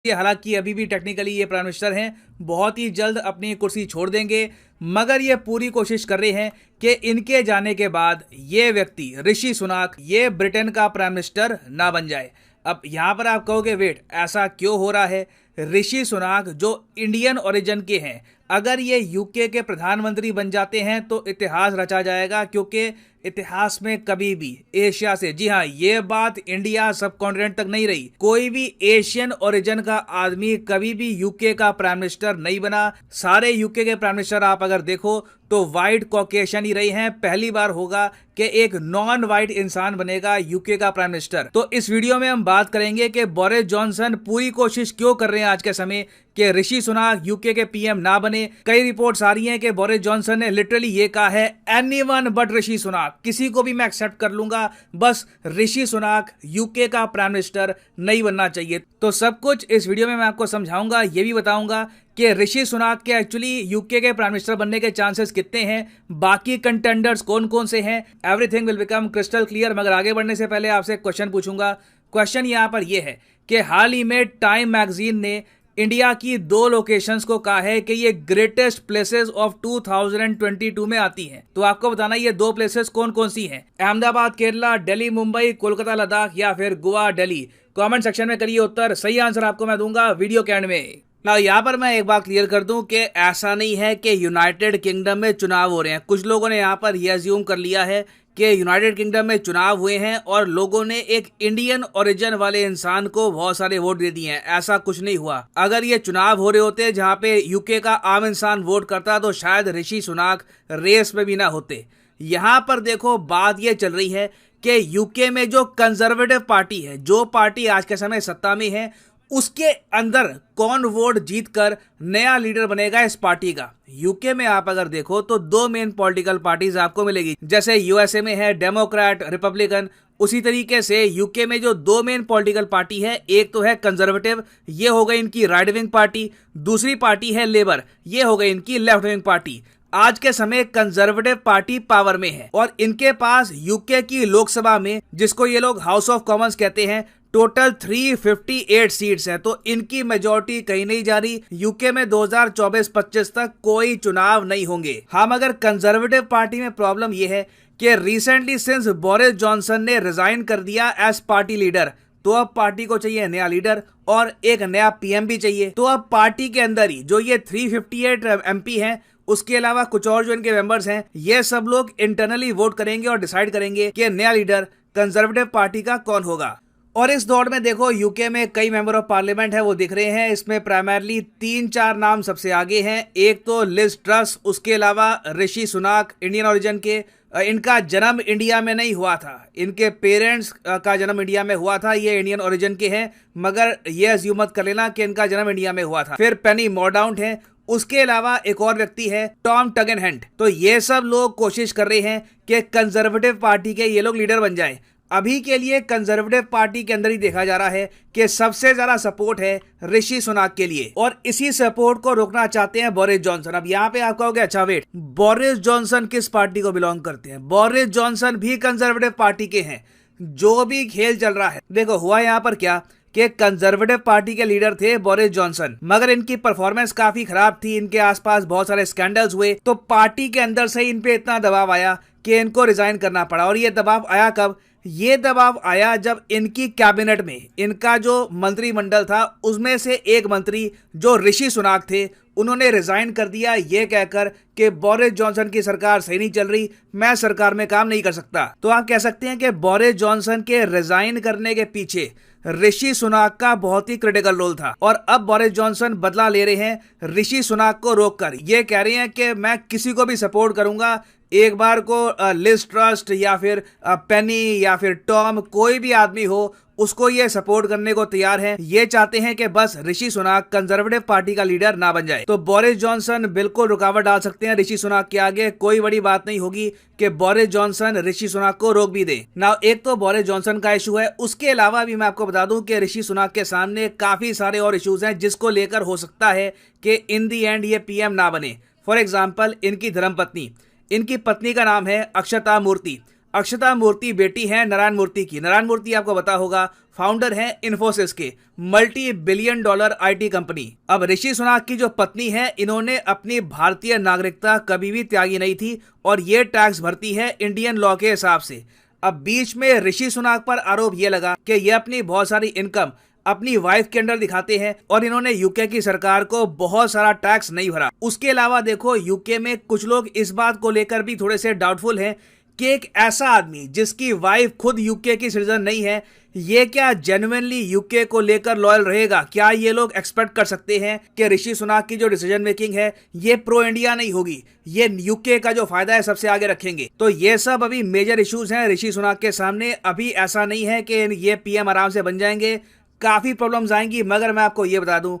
ये हालांकि अभी भी टेक्निकली ये प्राइम मिनिस्टर हैं, बहुत ही जल्द अपनी कुर्सी छोड़ देंगे, मगर ये पूरी कोशिश कर रहे हैं कि इनके जाने के बाद ये व्यक्ति ऋषि सुनाक ये ब्रिटेन का प्राइम मिनिस्टर ना बन जाए। अब यहाँ पर आप कहोगे वेट, ऐसा क्यों हो रहा है? ऋषि सुनाक जो इंडियन ओरिजिन के हैं, अगर ये यूके के प्रधानमंत्री बन जाते हैं तो इतिहास रचा जाएगा, क्योंकि इतिहास में कभी भी एशिया से, जी हाँ ये बात इंडिया सब कॉन्टिनेंट तक नहीं रही, कोई भी एशियन ओरिजिन का आदमी कभी भी यूके का प्राइम मिनिस्टर नहीं बना। सारे यूके के प्राइम मिनिस्टर आप अगर देखो तो वाइट कॉकेशियन ही रही हैं। पहली बार होगा कि एक नॉन वाइट इंसान बनेगा यूके का प्राइम मिनिस्टर। तो इस वीडियो में हम बात करेंगे कि बोरिस जॉनसन पूरी कोशिश क्यों कर रहे हैं आज के समय कि ऋषि सुनाक यूके के पीएम ना बने। कई रिपोर्ट्स आ रही हैं कि बोरिस जॉनसन ने लिटरली ये कहा है, एनीवन बट ऋषि सुनाक, किसी को भी मैं एक्सेप्ट कर लूंगा, बस ऋषि सुनाक यूके का प्राइम मिनिस्टर नहीं बनना चाहिए। तो सब कुछ इस वीडियो में मैं आपको समझाऊंगा, ये भी बताऊंगा कि ऋषि सुनाक के एक्चुअली यूके के प्राइम मिनिस्टर बनने के चांसेस कितने हैं, बाकी कंटेंडर्स कौन कौन से हैं, everything will become crystal clear. मगर आगे बढ़ने से पहले आपसे एक क्वेश्चन पूछूंगा। क्वेश्चन यहां पर यह है कि हाल ही में टाइम मैगजीन ने इंडिया की 2 लोकेशंस को कहा है कि ये ग्रेटेस्ट प्लेसेस ऑफ 2022 में आती हैं। तो आपको बताना ये 2 प्लेसेस कौन कौन सी हैं, अहमदाबाद केरला, दिल्ली मुंबई, कोलकाता लद्दाख या फिर गोवा दिल्ली। कमेंट सेक्शन में करिए उत्तर, सही आंसर आपको मैं दूंगा वीडियो के एंड में। ना यहाँ पर मैं एक बात क्लियर कर दूं कि ऐसा नहीं है कि यूनाइटेड किंगडम में चुनाव हो रहे हैं। कुछ लोगों ने यहाँ पर यह अज्यूम कर लिया है कि यूनाइटेड किंगडम में चुनाव हुए हैं और लोगों ने एक इंडियन ओरिजिन वाले इंसान को बहुत सारे वोट दे दिए हैं। ऐसा कुछ नहीं हुआ। अगर ये चुनाव हो रहे होते जहाँ पे यूके का आम इंसान वोट करता तो शायद ऋषि सुनाक रेस में भी ना होते। यहाँ पर देखो बात ये चल रही है कि यूके में जो कंजर्वेटिव पार्टी है, जो पार्टी आज के समय सत्ता में है, उसके अंदर कौन वोट जीतकर नया लीडर बनेगा इस पार्टी का। यूके में आप अगर देखो तो 2 मेन पॉलिटिकल पार्टीज आपको मिलेगी, जैसे यूएसए में है डेमोक्रेट रिपब्लिकन, उसी तरीके से यूके में जो 2 मेन पॉलिटिकल पार्टी है, एक तो है कंजर्वेटिव, ये हो गई इनकी राइट विंग पार्टी, दूसरी पार्टी है लेबर, ये हो गई इनकी लेफ्ट विंग पार्टी। आज के समय कंजर्वेटिव पार्टी पावर में है और इनके पास यूके की लोकसभा में, जिसको ये लोग हाउस ऑफ कॉमन्स कहते हैं, टोटल 358 सीट्स हैं। तो इनकी मेजॉरिटी कहीं नहीं जा रही। यूके में 2024-25 तक कोई चुनाव नहीं होंगे। हाँ, मगर कंजर्वेटिव पार्टी में प्रॉब्लम यह है कि रिसेंटली सिंस बोरिस जॉनसन ने रिजाइन कर दिया एज पार्टी लीडर, तो अब पार्टी को चाहिए नया लीडर और एक नया पीएम भी चाहिए। तो अब पार्टी के अंदर ही जो ये 358 एमपी हैं, उसके अलावा कुछ और जो इनके मेंबर्स हैं, ये सब लोग इंटरनली वोट करेंगे और डिसाइड करेंगे कि नया लीडर कंजर्वेटिव पार्टी का कौन होगा। और इस दौर में देखो यूके में कई मेंबर ऑफ पार्लियामेंट है वो दिख रहे हैं। इसमें प्राइमरली 3-4 नाम सबसे आगे हैं। एक तो लिज ट्रस, उसके अलावा ऋषि सुनाक इंडियन ओरिजिन के, इनका जन्म इंडिया में नहीं हुआ था, इनके पेरेंट्स का जन्म इंडिया में हुआ था, ये इंडियन ओरिजिन के हैं, मगर ये अज्यूम मत कर लेना कि इनका जन्म इंडिया में हुआ था। फिर पेनी मॉर्डाउंट है, उसके अलावा एक और व्यक्ति है टॉम टगनहैंट। तो ये सब लोग कोशिश कर रहे हैं कि कंजर्वेटिव पार्टी के ये लोग लीडर बन जाएं। अभी के लिए कंजर्वेटिव पार्टी के अंदर ही देखा जा रहा है कि सबसे ज्यादा सपोर्ट है ऋषि सुनाक के लिए और इसी सपोर्ट को रोकना चाहते हैं बोरिस जॉनसन। अब यहाँ पे आप कहोगे अच्छा वेट, बोरिस जॉनसन किस पार्टी को बिलोंग करते हैं? बोरिस जॉनसन भी कंजर्वेटिव पार्टी के हैं। जो भी खेल चल रहा है, देखो हुआ यहाँ पर क्या कि कंजर्वेटिव पार्टी के लीडर थे बोरिस जॉनसन, मगर इनकी परफॉर्मेंस काफी खराब थी, इनके आसपास बहुत सारे स्कैंडल्स हुए, तो पार्टी के अंदर से इन पे इतना दबाव आया कि इनको रिजाइन करना पड़ा। और ये दबाव आया कब? ये दबाव आया जब इनकी कैबिनेट में इनका जो मंत्रिमंडल था उसमें से एक मंत्री जो ऋषि सुनाक थे, उन्होंने रिजाइन कर दिया ये कहकर कि बोरिस जॉनसन की सरकार सही नहीं चल रही, मैं सरकार में काम नहीं कर सकता। तो आप कह सकते हैं कि बोरिस जॉनसन के रिजाइन करने के पीछे ऋषि सुनाक का बहुत ही क्रिटिकल रोल था। और अब बोरिस जॉनसन बदला ले रहे हैं ऋषि सुनाक को रोककर। ये कह रहे हैं कि मैं किसी को भी सपोर्ट करूंगा, एक बार को लिज ट्रस्ट या फिर पेनी या फिर टॉम, कोई भी आदमी हो, उसको ये सपोर्ट करने को तैयार हैं। ये चाहते हैं कि बस ऋषि सुनाक कंजर्वेटिव पार्टी का लीडर ना बन जाए। तो बोरिस जॉनसन बिल्कुल रुकावट डाल सकते हैं ऋषि सुनाक के आगे। कोई बड़ी बात नहीं होगी कि बोरिस जॉनसन ऋषि सुनाक को रोक भी दे ना। एक तो बोरिस जॉनसन का इशू है, उसके अलावा भी मैं आपको बता दूं कि ऋषि सुनाक के सामने काफी सारे और इश्यूज हैं जिसको लेकर हो सकता है कि इन दी एंड ये पीएम ना बने। फॉर एग्जाम्पल, इनकी धर्मपत्नी, इनकी पत्नी का नाम है अक्षता मूर्ति। अक्षता मूर्ति बेटी हैं नारायण मूर्ति की। नारायण मूर्ति आपको पता होगा फाउंडर हैं इन्फोसिस के, multi billion dollar IT company. अब ऋषि सुनाक की जो पत्नी है, इन्होंने अपनी भारतीय नागरिकता कभी भी त्यागी नहीं थी और ये टैक्स भरती है इंडियन लॉ के हिसाब से। अब बीच में ऋषि सुनाक पर आरोप ये लगा कि ये अपनी बहुत सारी इनकम अपनी वाइफ के अंडर दिखाते हैं और इन्होंने यूके की सरकार को बहुत सारा टैक्स नहीं भरा। उसके अलावा देखो, यूके में कुछ लोग इस बात को लेकर भी थोड़े से डाउटफुल हैं कि एक ऐसा आदमी जिसकी वाइफ खुद यूके की सिटीजन नहीं है, ये क्या जेन्युइनली यूके को लेकर लॉयल रहेगा? क्या ये लोग एक्सपेक्ट कर सकते हैं कि ऋषि सुनाक की जो डिसीजन मेकिंग है ये प्रो इंडिया नहीं होगी, ये यूके का जो फायदा है सबसे आगे रखेंगे? तो ये सब अभी मेजर इश्यूज हैं ऋषि सुनाक के सामने। अभी ऐसा नहीं है कि ये पीएम आराम से बन जाएंगे, काफी प्रॉब्लम्स आएंगी। मगर मैं आपको ये बता दूं,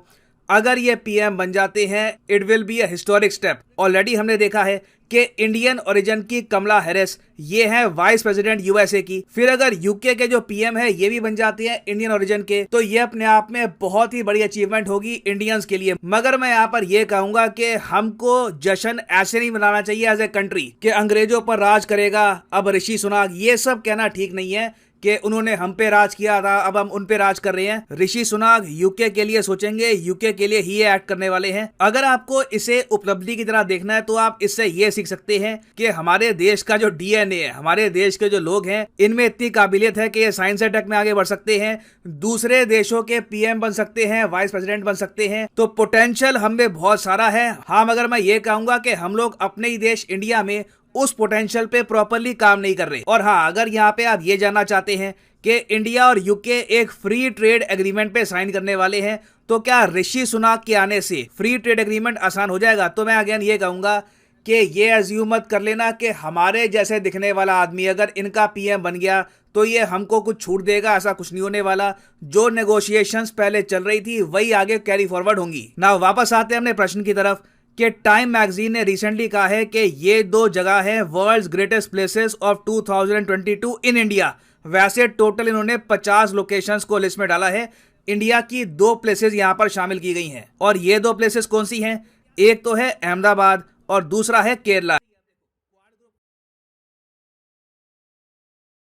अगर ये पीएम बन जाते हैं, it will be a historic step. Already हमने देखा है कि इंडियन ओरिजिन की कमला हैरिस ये है वाइस प्रेसिडेंट यूएसए की। फिर अगर यूके के जो पीएम है ये भी बन जाते हैं इंडियन ओरिजिन के, तो ये अपने आप में बहुत ही बड़ी अचीवमेंट होगी इंडियंस के लिए। मगर मैं यहाँ पर ये कहूंगा कि हमको जश्न ऐसे नहीं मनाना चाहिए एज ए कंट्री कि अंग्रेजों पर राज करेगा अब ऋषि सुनाक। ये सब कहना ठीक नहीं है कि उन्होंने हम पे राज किया था, अब हम उन पे राज कर रहे हैं। ऋषि सुनाक यूके के लिए सोचेंगे, यूके के लिए ही ये एक्ट करने वाले हैं। अगर आपको इसे उपलब्धि की तरह देखना है तो आप इससे ये सीख सकते हैं कि हमारे देश का जो डीएनए है, हमारे देश के जो लोग हैं, इनमें इतनी काबिलियत है कि ये साइंस एंड टेक में आगे बढ़ सकते हैं, दूसरे देशों के पीएम बन सकते हैं, वाइस प्रेसिडेंट बन सकते हैं। तो पोटेंशियल हम में बहुत सारा है। हाँ, मगर मैं ये कहूंगा कि हम लोग अपने ही देश इंडिया में उस पोटेंशियल पे प्रॉपरली काम नहीं कर रहे। और हाँ, अगर यहाँ पे आप ये जानना चाहते हैं कि इंडिया और यूके एक फ्री ट्रेड एग्रीमेंट पे साइन करने वाले हैं, तो क्या ऋषि सुनाक के आने से फ्री ट्रेड एग्रीमेंट आसान हो जाएगा? तो मैं अगेन ये कहूंगा कि ये अज्यूम मत कर लेना कि हमारे जैसे दिखने वाला आदमी अगर इनका पीएम बन गया तो ये हमको कुछ छूट देगा। ऐसा कुछ नहीं होने वाला। जो नेगोशिएशंस पहले चल रही थी वही आगे कैरी फॉरवर्ड होंगी ना। वापस आते हैं अपने प्रश्न की तरफ कि टाइम मैगजीन ने रिसेंटली कहा है कि ये 2 जगह है world's greatest places of 2022 in India. वैसे टोटल इन्होंने 50 लोकेशंस को लिस्ट में डाला है। इंडिया की 2 प्लेसेस यहां पर शामिल की गई हैं और ये 2 प्लेसेस कौन सी हैं? एक तो है अहमदाबाद और दूसरा है केरला।